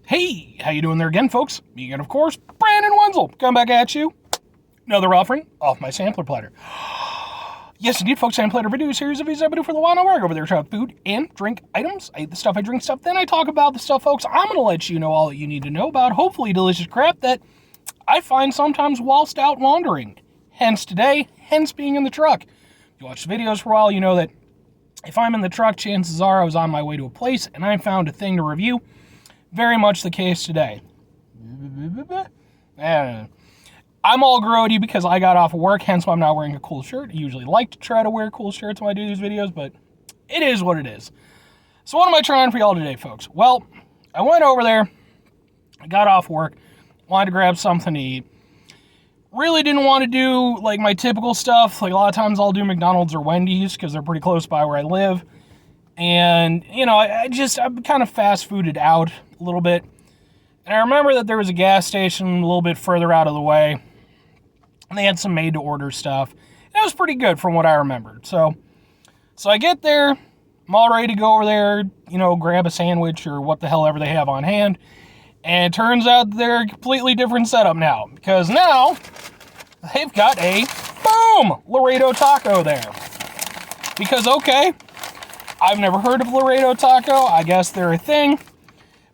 Hey, how you doing there again, folks? Me again, of course, Brandon Wenzel, coming back at you. Another offering off my sampler platter. Yes, indeed, folks, sampler platter video series of videos I've been doing for the while now. Where I go over there to talk food and drink items. I eat the stuff, I drink stuff, then I talk about the stuff, folks, I'm going to let you know all that you need to know about hopefully delicious crap that I find sometimes whilst out wandering. Hence today, hence being in the truck. If you watch the videos for a while, you know that if I'm in the truck, chances are I was on my way to a place and I found a thing to review. Very much the case today. I'm all grody because I got off of work, hence why I'm not wearing a cool shirt. I usually like to try to wear cool shirts when I do these videos, but it is what it is. So what am I trying for y'all today, folks? Well, I went over there, I got off work, wanted to grab something to eat. Really didn't want to do like my typical stuff. Like a lot of times I'll do McDonald's or Wendy's because they're pretty close by where I live. And, you know, I'm kind of fast fooded out a little bit. And I remember that there was a gas station a little bit further out of the way. And they had some made-to-order stuff. And it was pretty good from what I remembered. So I get there. I'm all ready to go over there, you know, grab a sandwich or what the hell ever they have on hand. And it turns out they're a completely different setup now. Because now, they've got a, boom, Laredo Taco there. Because, okay, I've never heard of Laredo Taco. I guess they're a thing.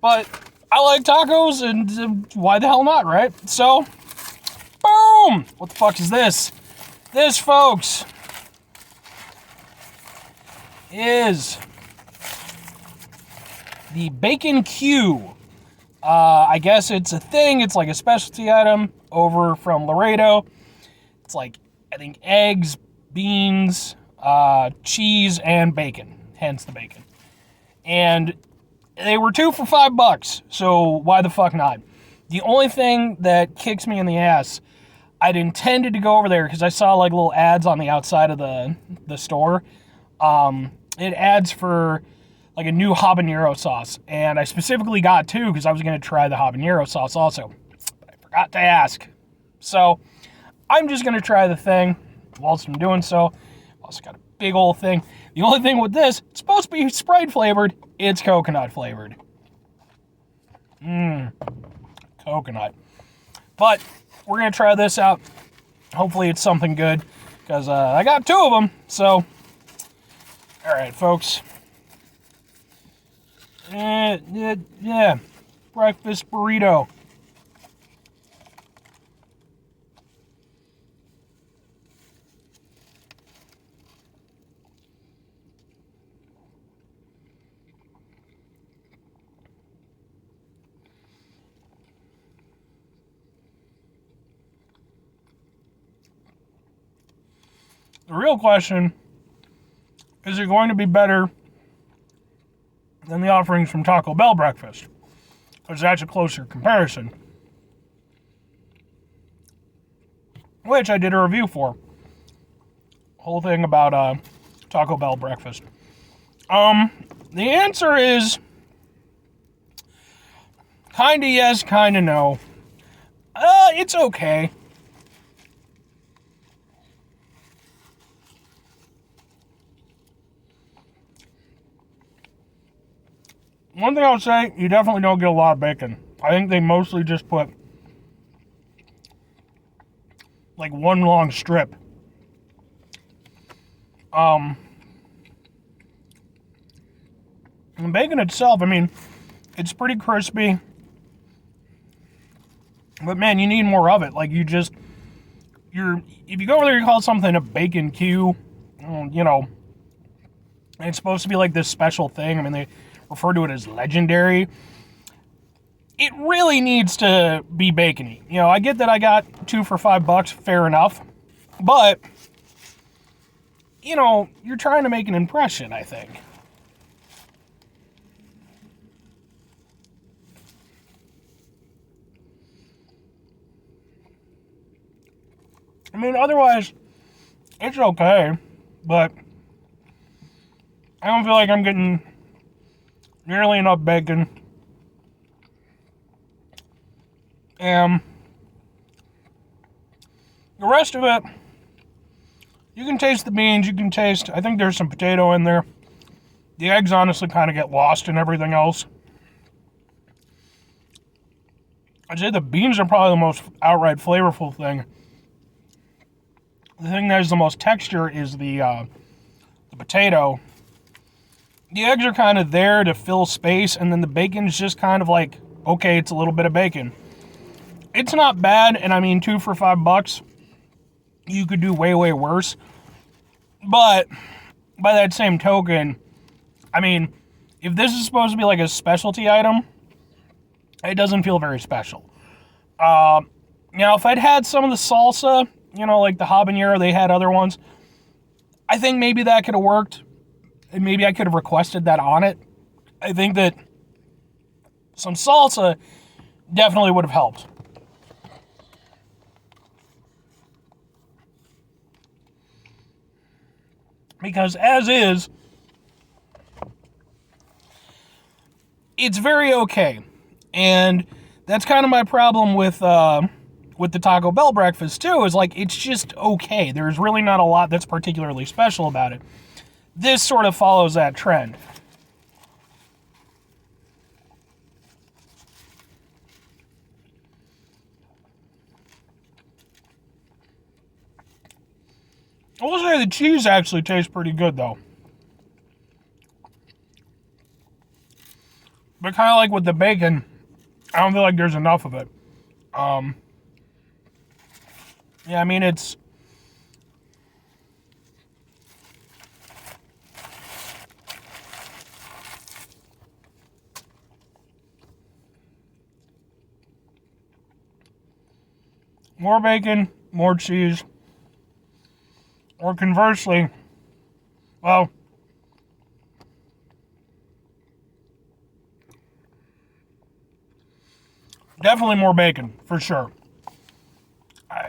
But I like tacos, and why the hell not, right? So, boom! What the fuck is this? This, folks, is the Bacon Q. I guess it's a thing. It's like a specialty item over from Laredo. It's like, I think, eggs, beans, cheese, and bacon. Hence the bacon. And they were 2 for $5, so why the fuck not? The only thing that kicks me in the ass, I'd intended to go over there because I saw like little ads on the outside of the store. It ads for like a new habanero sauce, and I specifically got 2 because I was going to try the habanero sauce also. But I forgot to ask. So I'm just going to try the thing whilst I'm doing so. Also got a big old thing. The only thing with this, it's supposed to be Sprite flavored. It's coconut flavored. Coconut. But we're going to try this out. Hopefully it's something good. Because I got 2 of them. So, alright, folks. Yeah. Breakfast burrito. The real question, is it going to be better than the offerings from Taco Bell breakfast? Because that's a closer comparison. Which I did a review for. Whole thing about Taco Bell breakfast. The answer is kinda yes, kinda no. It's okay. One thing I would say, you definitely don't get a lot of bacon. I think they mostly just put like one long strip. And the bacon itself, I mean, it's pretty crispy. But man, you need more of it. Like if you go over there, you call something a bacon Q, you know, and it's supposed to be like this special thing. I mean, they refer to it as legendary. It really needs to be bacony. You know, I get that I got 2 for $5, fair enough. But, you know, you're trying to make an impression, I think. I mean, otherwise, it's okay. But I don't feel like I'm getting nearly enough bacon. And the rest of it, you can taste the beans, you can taste, I think there's some potato in there. The eggs honestly kind of get lost in everything else. I'd say the beans are probably the most outright flavorful thing. The thing that has the most texture is the potato. The eggs are kind of there to fill space, and then the bacon's just kind of like, okay, it's a little bit of bacon. It's not bad, and I mean, 2 for $5, you could do way, way worse. But by that same token, I mean, if this is supposed to be like a specialty item, it doesn't feel very special. Now, if I'd had some of the salsa, you know, like the habanero, they had other ones, I think maybe that could have worked. And maybe I could have requested that on it. I think that some salsa definitely would have helped. Because as is, it's very okay. And that's kind of my problem with the Taco Bell breakfast too, is like, it's just okay. There's really not a lot that's particularly special about it. This sort of follows that trend. I will say the cheese actually tastes pretty good though. But kind of like with the bacon, I don't feel like there's enough of it. Yeah, I mean, it's... more bacon, more cheese. Or conversely, well, definitely more bacon, for sure.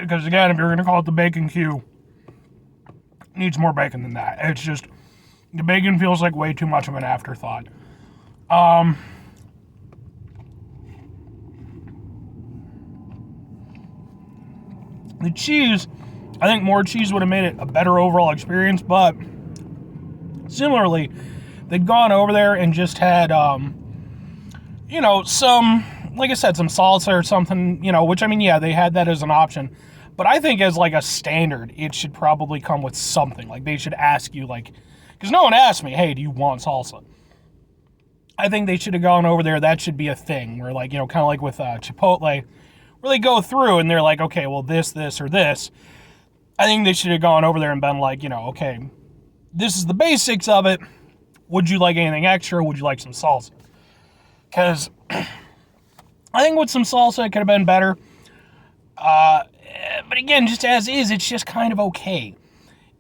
Because again, if you're going to call it the bacon queue, it needs more bacon than that. It's just, the bacon feels like way too much of an afterthought. The cheese, I think more cheese would have made it a better overall experience, but similarly, they'd gone over there and just had, you know, some, like I said, some salsa or something, you know, which, I mean, yeah, they had that as an option. But I think as, like, a standard, it should probably come with something. Like, they should ask you, like, because no one asked me, hey, do you want salsa? I think they should have gone over there. That should be a thing where, like, you know, kind of like with Chipotle, where they go through and they're like, okay, well, this, or this. I think they should have gone over there and been like, you know, okay, this is the basics of it. Would you like anything extra? Would you like some salsa? Because I think with some salsa, it could have been better. But again, just as is, it's just kind of okay.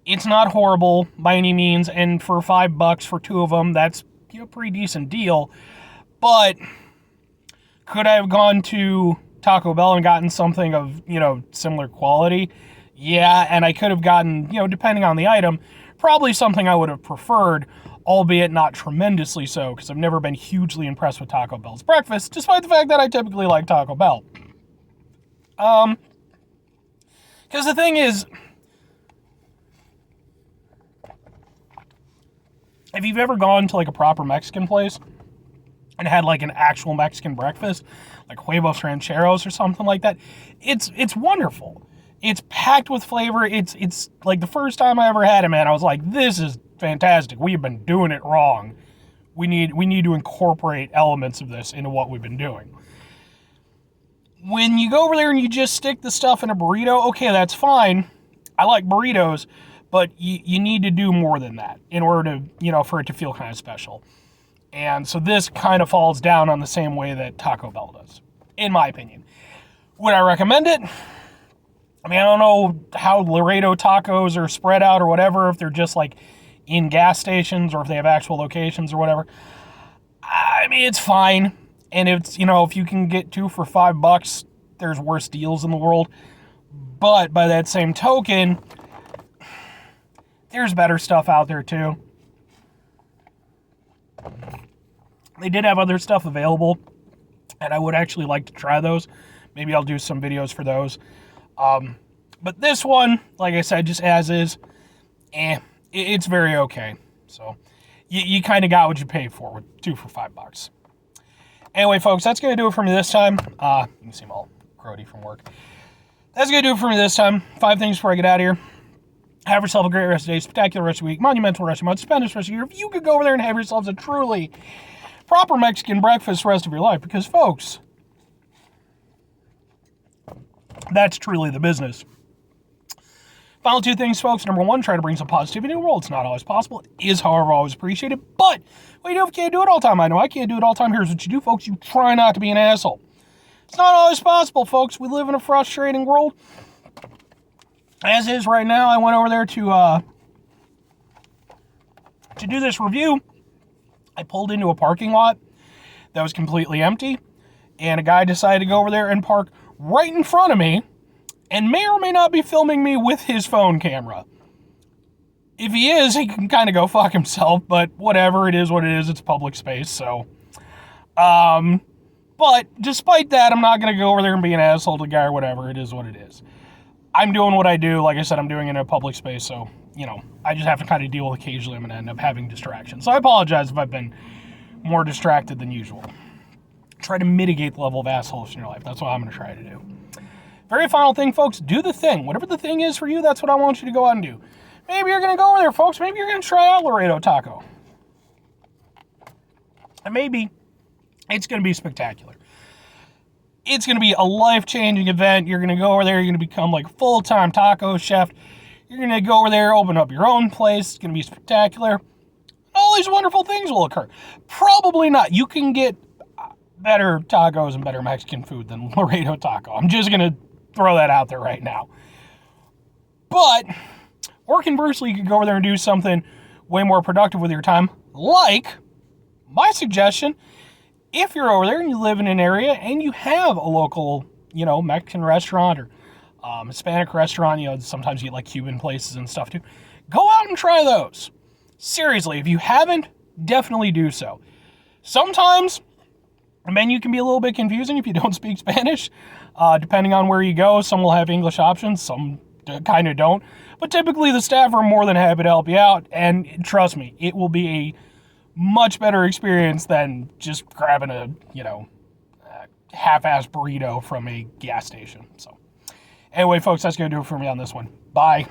It's not horrible by any means, and for $5 for 2 of them, that's, you know, a pretty decent deal. But could I have gone to Taco Bell and gotten something of, you know, similar quality? Yeah, and I could have gotten, you know, depending on the item, probably something I would have preferred, albeit not tremendously so, because I've never been hugely impressed with Taco Bell's breakfast, despite the fact that I typically like Taco Bell. Because the thing is, if you've ever gone to, like, a proper Mexican place and had, like, an actual Mexican breakfast, like huevos rancheros or something like that, it's wonderful. It's packed with flavor. It's like the first time I ever had it, man, I was like, this is fantastic. We have been doing it wrong. We need to incorporate elements of this into what we've been doing. When you go over there and you just stick the stuff in a burrito, okay, that's fine. I like burritos, but you need to do more than that in order to, you know, for it to feel kind of special. And so this kind of falls down on the same way that Taco Bell does, in my opinion. Would I recommend it? I mean, I don't know how Laredo tacos are spread out or whatever, if they're just like in gas stations or if they have actual locations or whatever. I mean, it's fine. And it's, you know, if you can get 2 for $5, there's worse deals in the world. But by that same token, there's better stuff out there too. They did have other stuff available, and I would actually like to try those. Maybe I'll do some videos for those. But this one, like I said, just as is, it's very okay. So you kind of got what you paid for with 2 for $5. Anyway, folks, that's going to do it for me this time. You can see I'm all grody from work. That's going to do it for me this time. 5 things before I get out of here. Have yourself a great rest of the day, spectacular rest of the week, monumental rest of the month, stupendous rest of the year. If you could go over there and have yourselves a truly proper Mexican breakfast the rest of your life, because, folks, that's truly the business. Final 2 things, folks. Number 1, try to bring some positivity in the world. It's not always possible. It is, however, always appreciated. But what you do if you can't do it all the time? I know I can't do it all the time. Here's what you do, folks. You try not to be an asshole. It's not always possible, folks. We live in a frustrating world. As is right now, I went over there to do this review. I pulled into a parking lot that was completely empty, and a guy decided to go over there and park right in front of me, and may or may not be filming me with his phone camera. If he is, he can kind of go fuck himself, but whatever, it is what it is. It's public space, so. But despite that, I'm not going to go over there and be an asshole to the guy or whatever. It is what it is. I'm doing what I do. Like I said, I'm doing it in a public space, so, you know, I just have to kind of deal with occasionally I'm going to end up having distractions. So I apologize if I've been more distracted than usual. Try to mitigate the level of assholes in your life. That's what I'm going to try to do. Very final thing, folks, do the thing. Whatever the thing is for you, that's what I want you to go out and do. Maybe you're going to go over there, folks. Maybe you're going to try out Laredo Taco. And maybe it's going to be spectacular. It's going to be a life-changing event. You're going to go over there. You're going to become like full-time taco chef. You're going to go over there, open up your own place. It's going to be spectacular. All these wonderful things will occur. Probably not. You can get better tacos and better Mexican food than Laredo Taco. I'm just going to throw that out there right now. But, or conversely, you could go over there and do something way more productive with your time. Like, my suggestion, if you're over there and you live in an area and you have a local, you know, Mexican restaurant or Hispanic restaurant, you know, sometimes you get like Cuban places and stuff too, go out and try those. Seriously, if you haven't, definitely do so. Sometimes the menu can be a little bit confusing if you don't speak Spanish, depending on where you go. Some will have English options, some kind of don't. But typically the staff are more than happy to help you out, and trust me, it will be a much better experience than just grabbing a, you know, half-assed burrito from a gas station. So, anyway, folks, that's going to do it for me on this one. Bye.